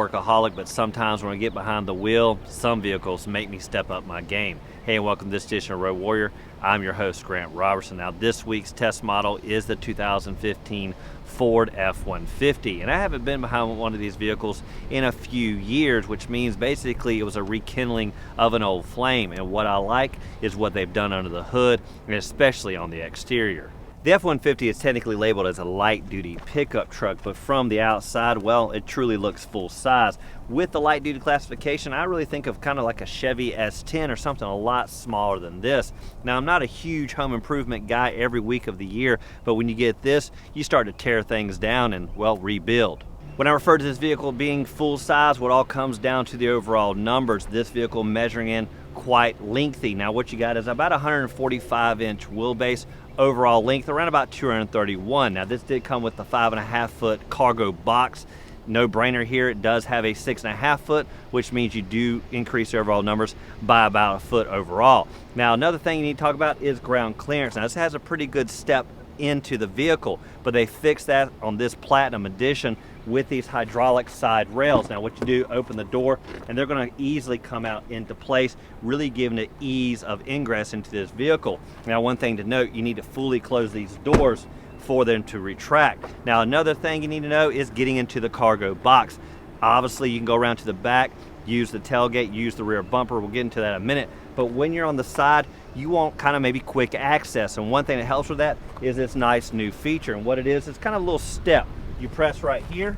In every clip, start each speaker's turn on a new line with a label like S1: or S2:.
S1: workaholic, but sometimes when I get behind the wheel, some vehicles make me step up my game. Hey, and welcome to this edition of Road Warrior. I'm your host, Grant Roberson. Now, this week's test model is the 2015 Ford F-150, and I haven't been behind one of these vehicles in a few years, which means basically it was a rekindling of an old flame, and what I like is what they've done under the hood, and especially on the exterior. The F-150 is technically labeled as a light-duty pickup truck, but from the outside, well, it truly looks full size. With the light-duty classification, I really think of kind of like a Chevy S10 or something a lot smaller than this. Now, I'm not a huge home improvement guy every week of the year, but when you get this, you start to tear things down and, well, rebuild. When I refer to this vehicle being full size, what all comes down to the overall numbers. This vehicle measuring in quite lengthy. Now, what you got is about 145-inch wheelbase, overall length around about 231. Now, this did come with the 5.5-foot cargo box. No brainer here, it does have a 6.5 foot, which means you do increase the overall numbers by about a foot overall. Now, another thing you need to talk about is ground clearance. Now, this has a pretty good step into the vehicle, but they fixed that on this Platinum Edition with these hydraulic side rails. Now, what you do, open the door, and they're going to easily come out into place, really giving it ease of ingress into this vehicle. Now, one thing to note, you need to fully close these doors for them to retract. Now, another thing you need to know is getting into the cargo box. Obviously, you can go around to the back, use the tailgate, use the rear bumper. We'll get into that in a minute. But when you're on the side, you want kind of maybe quick access. And one thing that helps with that is this nice new feature. And what it is, it's kind of a little step. You press right here,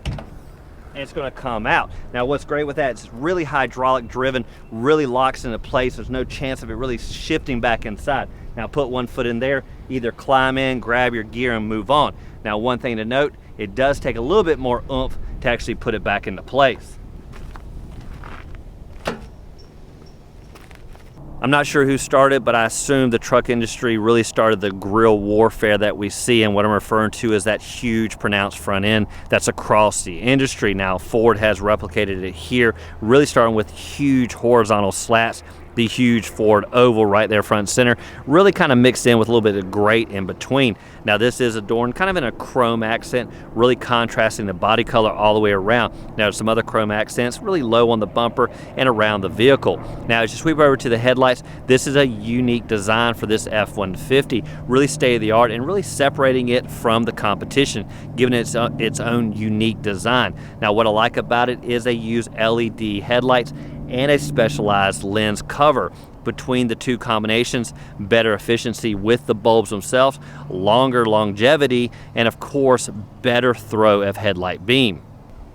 S1: and it's going to come out. Now, what's great with that, it's really hydraulic driven, really locks into place. There's no chance of it really shifting back inside. Now, put one foot in there, either climb in, grab your gear, and move on. Now, one thing to note, it does take a little bit more oomph to actually put it back into place. I'm not sure who started, but I assume the truck industry really started the guerrilla warfare that we see, and what I'm referring to is that huge pronounced front end that's across the industry. Now, Ford has replicated it here, really starting with huge horizontal slats, the huge Ford oval right there front and center, really kind of mixed in with a little bit of grate in between. Now, this is adorned kind of in a chrome accent, really contrasting the body color all the way around. Now, some other chrome accents really low on the bumper and around the vehicle. Now, as you sweep over to the headlights, this is a unique design for this F-150, really state-of-the-art and really separating it from the competition, giving it its own unique design. Now, what I like about it is they use LED headlights and a specialized lens cover. Between the two combinations, better efficiency with the bulbs themselves, longer longevity, and of course, better throw of headlight beam.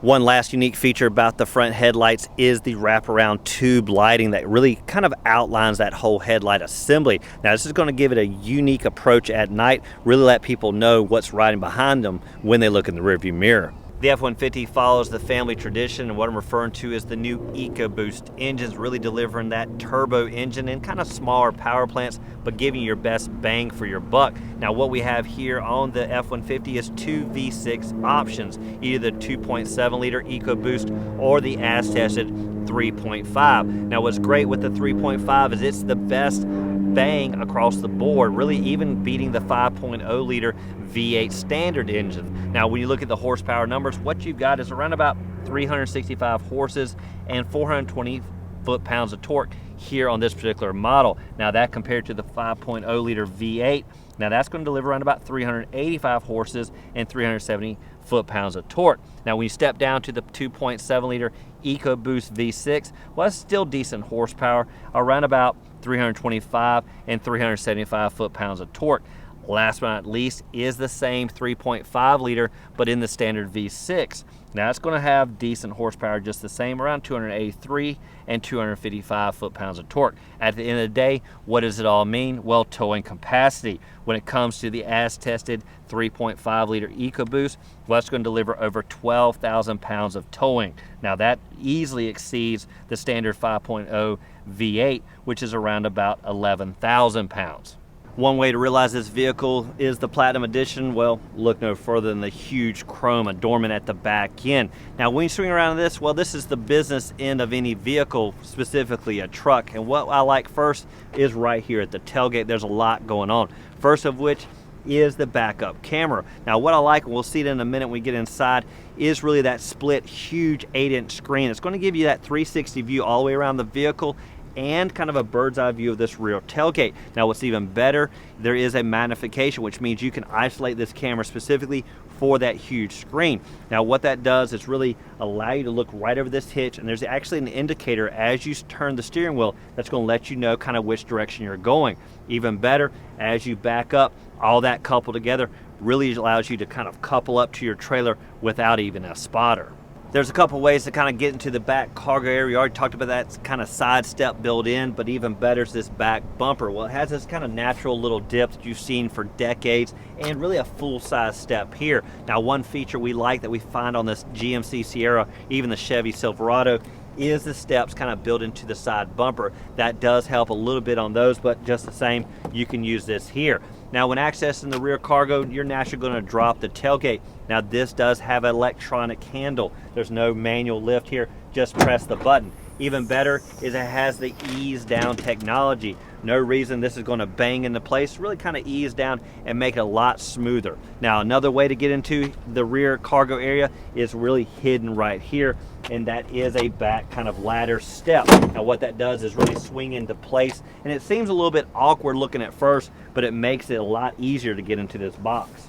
S1: One last unique feature about the front headlights is the wraparound tube lighting that really kind of outlines that whole headlight assembly. Now, this is going to give it a unique approach at night, really let people know what's riding behind them when they look in the rearview mirror. The F-150 follows the family tradition, and what I'm referring to is the new Ecoboost engines, really delivering that turbo engine in kind of smaller power plants, but giving you your best bang for your buck. Now, what we have here on the F-150 is two V6 options, either the 2.7 liter Ecoboost or the as-tested 3.5. Now, what's great with the 3.5 is it's the best bang across the board, really even beating the 5.0 liter V8 standard engine. Now, when you look at the horsepower numbers, what you've got is around about 365 horses and 420 foot-pounds of torque here on this particular model. Now, that compared to the 5.0 liter V8, now that's going to deliver around about 385 horses and 370 foot-pounds of torque. Now, when you step down to the 2.7 liter Ecoboost V6, well, it's still decent horsepower, around about 325 and 375 foot-pounds of torque. Last but not least is the same 3.5 liter, but in the standard V6. Now, it's going to have decent horsepower, just the same, around 283 and 255 foot-pounds of torque. At the end of the day, what does it all mean? Well, towing capacity. When it comes to the as-tested 3.5 liter Ecoboost, well, it's going to deliver over 12,000 pounds of towing. Now, that easily exceeds the standard 5.0 V8, which is around about 11,000 pounds. One way to realize this vehicle is the Platinum Edition. Well, look no further than the huge chrome adornment at the back end. Now, when you swing around this, well, this is the business end of any vehicle, specifically a truck. And what I like first is right here at the tailgate. There's a lot going on. First of which is the backup camera. Now, what I like, and we'll see it in a minute when we get inside, is really that split huge 8-inch screen. It's going to give you that 360 view all the way around the vehicle and kind of a bird's eye view of this rear tailgate. Now what's even better, there is a magnification, which means you can isolate this camera specifically for that huge screen. Now what that does is really allow you to look right over this hitch, and there's actually an indicator as you turn the steering wheel that's going to let you know kind of which direction you're going. Even better, as you back up, all that coupled together really allows you to kind of couple up to your trailer without even a spotter. There's a couple ways to kind of get into the back cargo area. We already talked about that kind of side step built in, but even better is this back bumper. Well, it has this kind of natural little dip that you've seen for decades and really a full-size step here. Now, one feature we like that we find on this GMC Sierra, even the Chevy Silverado, is the steps kind of built into the side bumper. That does help a little bit on those, but just the same, you can use this here. Now, when accessing the rear cargo, you're naturally going to drop the tailgate. Now, this does have an electronic handle. There's no manual lift here, just press the button. Even better is it has the ease down technology. No reason this is going to bang into place, really kind of ease down and make it a lot smoother. Now, another way to get into the rear cargo area is really hidden right here, and that is a back kind of ladder step. Now what that does is really swing into place, and it seems a little bit awkward looking at first, but it makes it a lot easier to get into this box.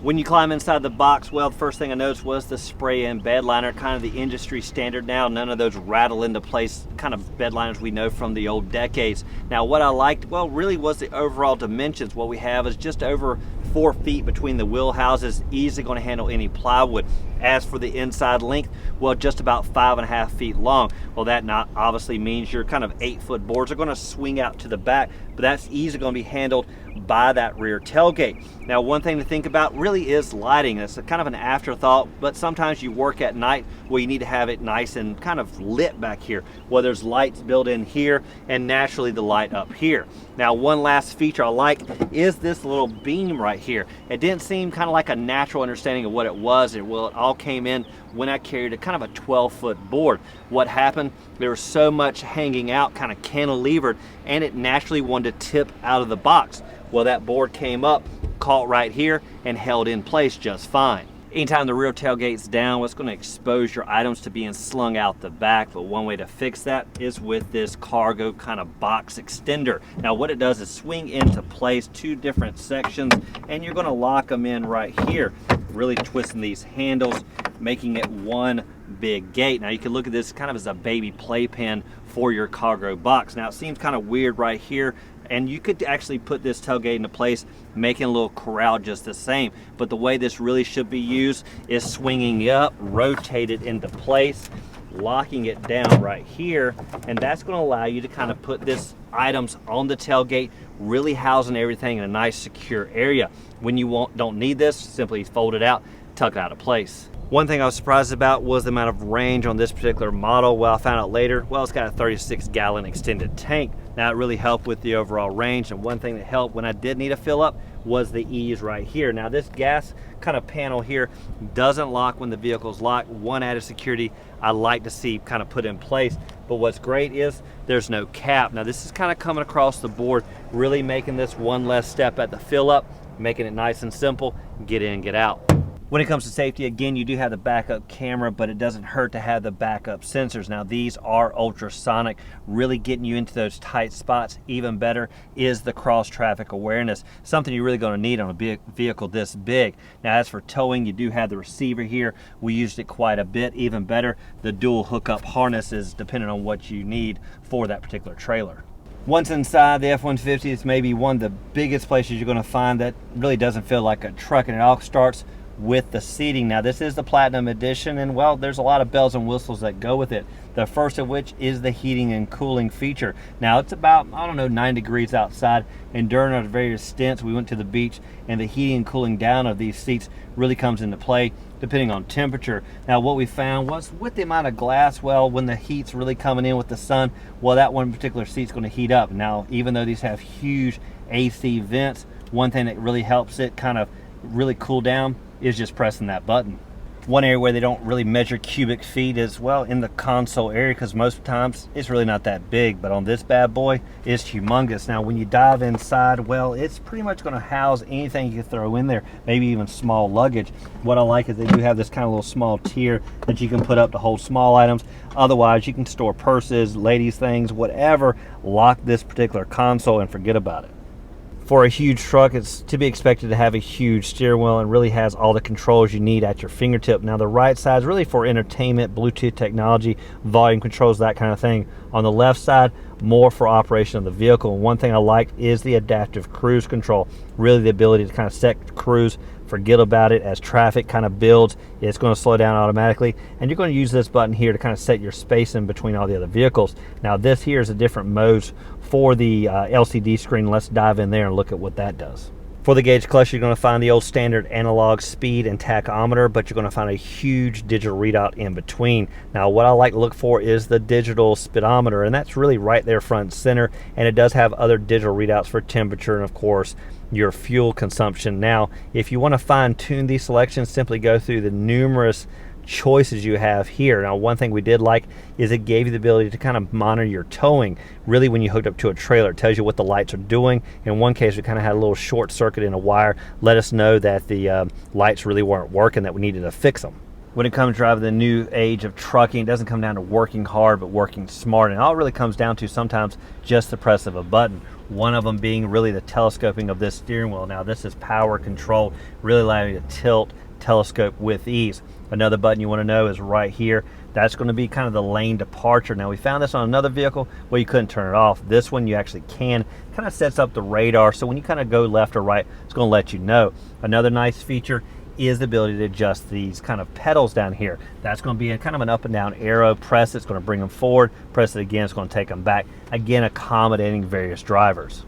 S1: When you climb inside the box, well, the first thing I noticed was the spray-in bed liner, kind of the industry standard now. None of those rattle into place kind of bed liners we know from the old decades. Now, what I liked, well, really was the overall dimensions. What we have is just over 4 feet between the wheel houses, easily going to handle any plywood. As for the inside length, well, just about 5.5 feet long. Well, that not obviously means your kind of 8-foot boards are going to swing out to the back, but that's easily going to be handled by that rear tailgate. Now, one thing to think about really is lighting. It's a kind of an afterthought, but sometimes you work at night where you need to have it nice and kind of lit back here. Well, there's lights built in here and naturally the light up here. Now, one last feature I like is this little beam right here. It didn't seem kind of like a natural understanding of what it was. It all came in when I carried a kind of a 12-foot board. What happened, there was so much hanging out, kind of cantilevered, and it naturally wanted to tip out of the box. Well, that board came up, caught right here, and held in place just fine. Anytime the rear tailgate's down, it's going to expose your items to being slung out the back, but one way to fix that is with this cargo kind of box extender. Now what it does is swing into place 2 different sections, and you're going to lock them in right here, really twisting these handles, making it one big gate. Now you can look at this kind of as a baby playpen for your cargo box. Now it seems kind of weird right here, and you could actually put this tailgate into place, making a little corral just the same. But the way this really should be used is swinging up, rotate it into place, locking it down right here, and that's going to allow you to kind of put this items on the tailgate, really housing everything in a nice secure area. When you don't need this, simply fold it out, tuck it out of place. One thing I was surprised about was the amount of range on this particular model. Well, I found out later, well, it's got a 36-gallon extended tank. Now, it really helped with the overall range, and one thing that helped when I did need a fill up was the ease right here. Now, this gas kind of panel here doesn't lock when the vehicle's locked. One added security I like to see kind of put in place, but what's great is there's no cap. Now, this is kind of coming across the board, really making this one less step at the fill up, making it nice and simple, get in, get out. When it comes to safety, again, you do have the backup camera, but it doesn't hurt to have the backup sensors. Now, these are ultrasonic, really getting you into those tight spots. Even better is the cross-traffic awareness, something you're really going to need on a vehicle this big. Now, as for towing, you do have the receiver here. We used it quite a bit. Even better, the dual hookup harnesses, depending on what you need for that particular trailer. Once inside the F-150, it's maybe one of the biggest places you're going to find that really doesn't feel like a truck, and it all starts with the seating. Now, this is the Platinum Edition, and well, there's a lot of bells and whistles that go with it. The first of which is the heating and cooling feature. Now, it's about, I don't know, 9 degrees outside, and during our various stints, we went to the beach, and the heating and cooling down of these seats really comes into play depending on temperature. Now, what we found was with the amount of glass, well, when the heat's really coming in with the sun, well, that one particular seat's going to heat up. Now, even though these have huge AC vents, one thing that really helps it kind of really cool down is just pressing that button. One area where they don't really measure cubic feet is, well, in the console area, because most times it's really not that big, but on this bad boy, it's humongous. Now, when you dive inside, well, it's pretty much going to house anything you can throw in there, maybe even small luggage. What I like is they do have this kind of little small tier that you can put up to hold small items. Otherwise, you can store purses, ladies' things, whatever. Lock this particular console and forget about it. For a huge truck, it's to be expected to have a huge steering wheel and really has all the controls you need at your fingertip. Now, the right side is really for entertainment, Bluetooth technology, volume controls, that kind of thing. On the left side, more for operation of the vehicle. And one thing I like is the adaptive cruise control. Really the ability to kind of set cruise, forget about it. As traffic kind of builds, it's going to slow down automatically. And you're going to use this button here to kind of set your space in between all the other vehicles. Now, this here is a different modes for the LCD screen. Let's dive in there and look at what that does. For the gauge cluster, you're going to find the old standard analog speed and tachometer, but you're going to find a huge digital readout in between. Now, what I like to look for is the digital speedometer, and that's really right there front and center, and it does have other digital readouts for temperature and, of course, your fuel consumption. Now, if you want to fine-tune these selections, simply go through the numerous choices you have here. Now, one thing we did like is it gave you the ability to kind of monitor your towing. Really, when you hooked up to a trailer, it tells you what the lights are doing. In one case, we kind of had a little short circuit in a wire, let us know that the lights really weren't working, that we needed to fix them. When it comes to driving the new age of trucking, it doesn't come down to working hard, but working smart. And all it really comes down to sometimes just the press of a button. One of them being really the telescoping of this steering wheel. Now, this is power control, really allowing you to tilt, telescope with ease. Another button you want to know is right here. That's going to be kind of the lane departure. Now, we found this on another vehicle where you couldn't turn it off. This one you actually can. Kind of sets up the radar, so when you kind of go left or right, it's going to let you know. Another nice feature is the ability to adjust these kind of pedals down here. That's going to be a kind of an up and down arrow. Press it's going to bring them forward. Press it again, it's going to take them back. Again, accommodating various drivers.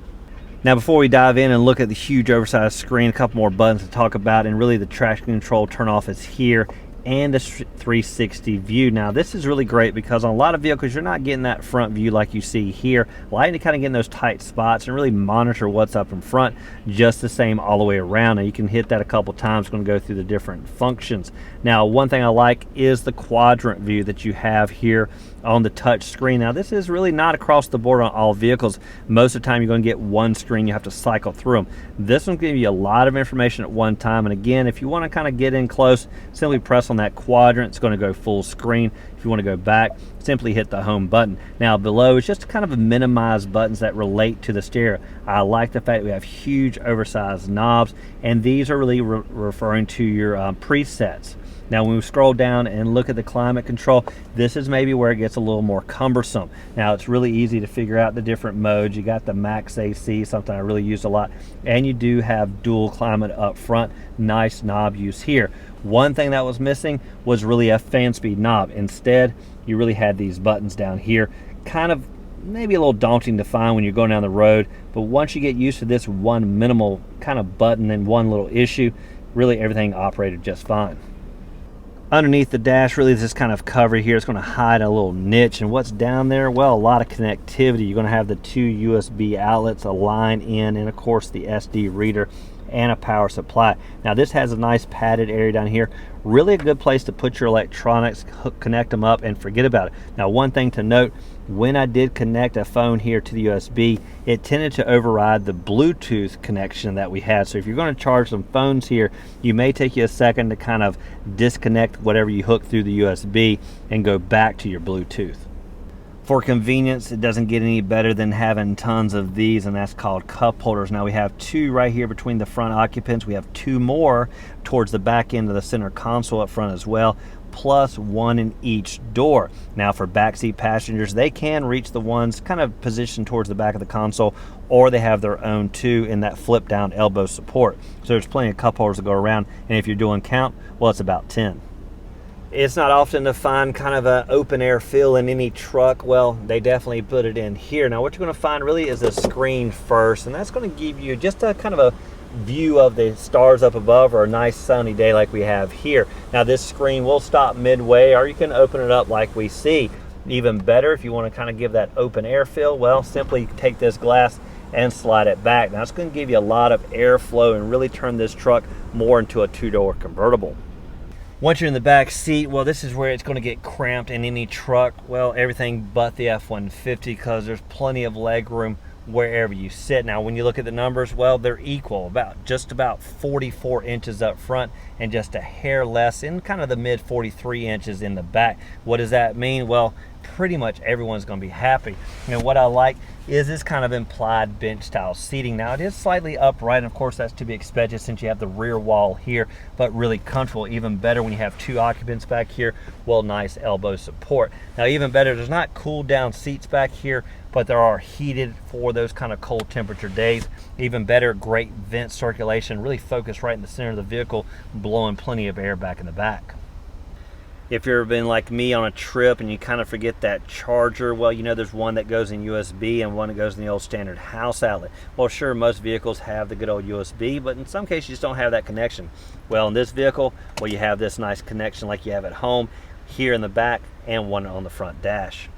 S1: Now, before we dive in and look at the huge oversized screen, a couple more buttons to talk about, and really the traction control turn off is here, and the 360 view. Now, this is really great because on a lot of vehicles, you're not getting that front view like you see here, allowing you to kind of get in those tight spots and really monitor what's up in front just the same all the way around. Now, you can hit that a couple times. It's going to go through the different functions. Now, one thing I like is the quadrant view that you have here on the touch screen. Now, this is really not across the board on all vehicles. Most of the time, you're going to get one screen. You have to cycle through them. This one's going to give you a lot of information at one time. And again, if you want to kind of get in close, simply press on that quadrant. It's going to go full screen. If you want to go back, simply hit the home button. Now, below is just kind of a minimized buttons that relate to the stereo. I like the fact we have huge oversized knobs, and these are really referring to your presets. Now, when we scroll down and look at the climate control, this is maybe where it gets a little more cumbersome. Now, it's really easy to figure out the different modes. You got the max AC, something I really use a lot, and you do have dual climate up front. Nice knob use here. One thing that was missing was really a fan speed knob. Instead, you really had these buttons down here. Kind of maybe a little daunting to find when you're going down the road, but once you get used to this one minimal kind of button and one little issue, really everything operated just fine. Underneath the dash, really this kind of cover here, it's going to hide a little niche. And what's down there? Well, a lot of connectivity. You're going to have the two USB outlets, a line in, and of course the SD reader and a power supply. Now, this has a nice padded area down here. Really a good place to put your electronics, connect them up, and forget about it. Now, one thing to note, when I did connect a phone here to the USB, it tended to override the Bluetooth connection that we had. So if you're going to charge some phones here, you may take you a second to kind of disconnect whatever you hook through the USB and go back to your Bluetooth. For convenience, it doesn't get any better than having tons of these, and that's called cup holders. Now, we have two right here between the front occupants. We have two more towards the back end of the center console up front as well, plus one in each door. Now, for backseat passengers, they can reach the ones kind of positioned towards the back of the console, or they have their own two in that flip down elbow support. So there's plenty of cup holders to go around, and if you're doing count, well, it's about 10. It's not often to find kind of an open air feel in any truck. Well, they definitely put it in here. Now, what you're going to find really is a screen first, and that's going to give you just a kind of a view of the stars up above, or a nice sunny day like we have here. Now, this screen will stop midway, or you can open it up like we see. Even better, if you want to kind of give that open air feel, well, simply take this glass and slide it back. Now, it's going to give you a lot of airflow and really turn this truck more into a two-door convertible. Once you're in the back seat, well, this is where it's going to get cramped in any truck. Well, everything but the F-150, because there's plenty of leg room wherever you sit. Now, when you look at the numbers, well, they're equal, just about 44 inches up front and just a hair less in kind of the mid 43 inches in the back. What does that mean? Well, pretty much everyone's going to be happy. And what I like is this kind of implied bench style seating. Now, it is slightly upright, and of course that's to be expected since you have the rear wall here, but really comfortable. Even better when you have two occupants back here. Well, nice elbow support. Now, even better, there's not cooled down seats back here, but there are heated for those kind of cold temperature days. Even better, great vent circulation, really focused right in the center of the vehicle, blowing plenty of air back in the back. If you've ever been like me on a trip and you kind of forget that charger, well, you know there's one that goes in USB and one that goes in the old standard house outlet. Well, sure, most vehicles have the good old USB, but in some cases you just don't have that connection. Well, in this vehicle, well, you have this nice connection like you have at home, here in the back, and one on the front dash.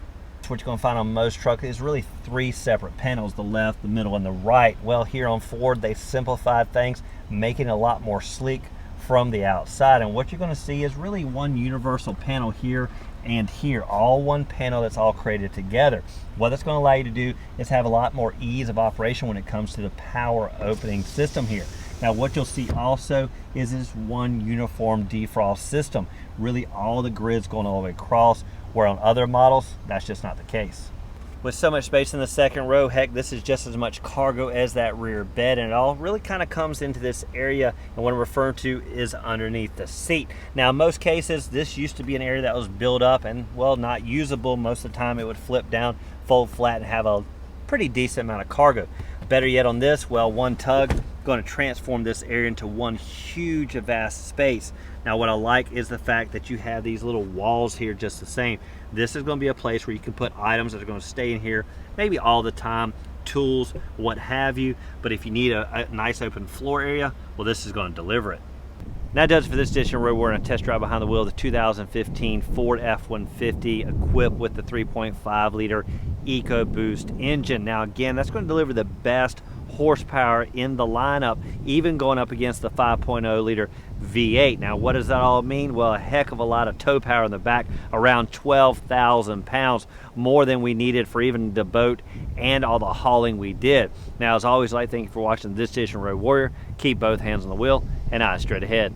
S1: What you're going to find on most trucks is really three separate panels, the left, the middle, and the right. Well, here on Ford, they simplified things, making it a lot more sleek from the outside. And what you're going to see is really one universal panel here and here, all one panel that's all created together. What that's going to allow you to do is have a lot more ease of operation when it comes to the power opening system here. Now, what you'll see also is this one uniform defrost system. Really, all the grids going all the way across, where on other models, that's just not the case. With so much space in the second row, heck, this is just as much cargo as that rear bed, and it all really kind of comes into this area, and what I'm referring to is underneath the seat. Now, in most cases, this used to be an area that was built up and, well, not usable. Most of the time, it would flip down, fold flat, and have a pretty decent amount of cargo. Better yet on this, well, one tug going to transform this area into one huge, vast space. Now, what I like is the fact that you have these little walls here just the same. This is going to be a place where you can put items that are going to stay in here maybe all the time, tools, what have you. But if you need a nice open floor area, well, this is going to deliver it. And that does it for this edition where we're going to test drive behind the wheel of the 2015 Ford F-150 equipped with the 3.5 liter Ecoboost engine. Now, again, that's going to deliver the best horsepower in the lineup, even going up against the 5.0 liter V8. Now, what does that all mean? Well, a heck of a lot of tow power in the back, around 12,000 pounds, more than we needed for even the boat and all the hauling we did. Now, as always, I'd like to thank you for watching this edition of Road Warrior. Keep both hands on the wheel and eyes straight ahead.